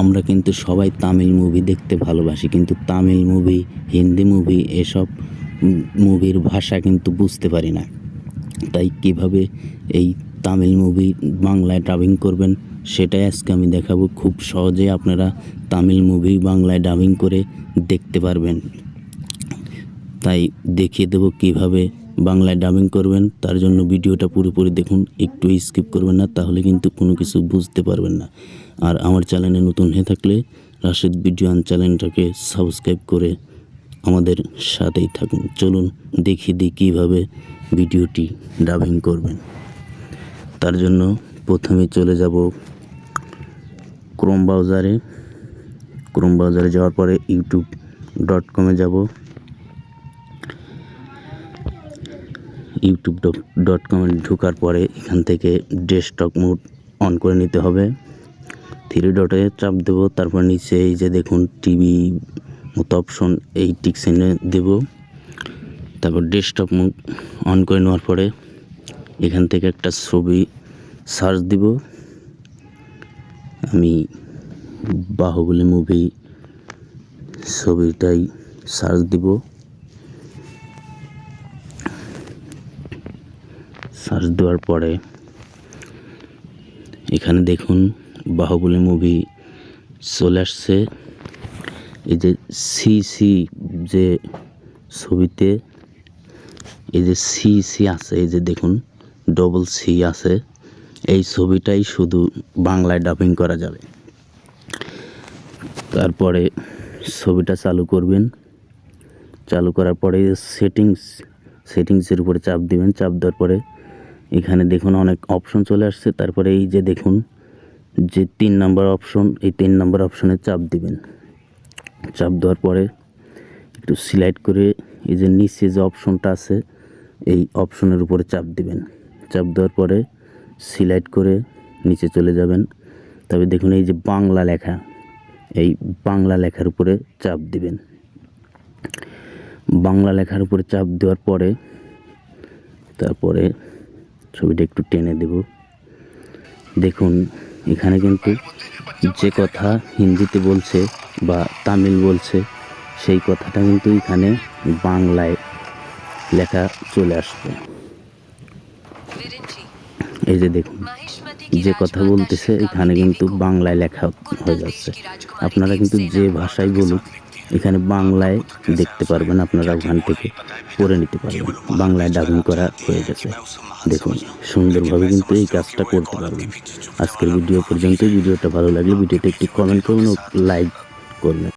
আমরা কিন্তু সবাই তামিল মুভি দেখতে ভালোবাসি, কিন্তু তামিল মুভি, হিন্দি মুভি এসব মুভির ভাষা কিন্তু বুঝতে পারি না। তাই কিভাবে এই তামিল মুভি বাংলায় ডাবিং করবেন সেটাই আজকে আমি দেখাবো। খুব সহজে আপনারা তামিল মুভি বাংলায় ডাবিং করে দেখতে পারবেন। তাই দেখিয়ে দেব কিভাবে বাংলায় ডাবিং করবেন। তার জন্য ভিডিওটা পুরোপুরি দেখুন, একটু স্কিপ করবেন না, তাহলে কিন্তু কোনো কিছু বুঝতে পারবেন না। আর আমার চ্যানেলে নতুন হয়ে থাকলে রাশেদ ভিডিও চ্যানেলটাকে সাবস্ক্রাইব করে আমাদের সাথেই থাকুন। চলুন দেখিয়ে দিই কীভাবে ভিডিওটি ডাবিং করবেন। তার জন্য প্রথমে চলে যাব ক্রোম ব্রাউজারে যাওয়ার পরে youtube.com-এ যাব। youtube.com-এ ঢোকার পরে এখান থেকে ডেস্কটপ মোড অন করে নিতে হবে। 3 ডটে চাপ দেব, তারপর নিচে এই যে দেখুন টিভি মতো অপশন, এই টিক চিহ্নে দেব। তারপর ডেস্কটপ মোড অন করে নেওয়ার পরে এখান থেকে একটা ছবি সার্চ দিব। আমি বাহুবলী মুভি ছবিটাই সার্চ দিব। সার্চ দেওয়ার পরে এখানে দেখুন বাহুবলী মুভি চলে আসছে। এই যে সি যে ছবিতে এই যে সি আছে, এই যে দেখুন ডবল সি আছে, এই ছবিটাই শুধু বাংলায় ডাবিং করা যাবে। তারপরে ছবিটা চালু করবেন। চালু করার পরে সেটিংসের উপরে চাপ দিবেন। চাপ দেওয়ার পরে এখানে দেখুন অনেক অপশন চলে আসছে। তারপরে এই যে দেখুন যে 3 নম্বর অপশন, এই 3 নম্বর অপশনে চাপ দিবেন। চাপ দেওয়ার পরে একটু সিলেক্ট করে এই যে নিচে যে অপশনটা আছে এই অপশনের উপরে চাপ দিবেন। চাপ দেওয়ার পরে সিলেক্ট করে নিচে চলে যাবেন। তবে দেখুন এই যে বাংলা লেখা, এই বাংলা লেখার উপরে চাপ দিবেন। বাংলা লেখার উপরে চাপ দেওয়ার পরে তারপরে ছবিটা একটু টেনে দেব। দেখুন এখানে কিন্তু যে কথা হিন্দিতে বলছে বা তামিল বলছে সেই কথাটা কিন্তু এখানে বাংলায় লেখা চলে আসবে। এই যে দেখুন যে কথা বলতেছে এখানে কিন্তু বাংলায় লেখা হয়ে যাচ্ছে। আপনারা কিন্তু যে ভাষায় বলুক এখানে বাংলায় দেখতে পারবেন, আপনারা ওখান থেকে পড়ে নিতে পারবেন। বাংলায় ডাবিং করা হয়ে গেছে। দেখুন সুন্দরভাবে কিন্তু এই কাজটা করতে পারবেন। আজকের ভিডিও পর্যন্ত। ভিডিওটা ভালো লাগলে ভিডিওতে একটি কমেন্ট করবেন ও লাইক করবেন।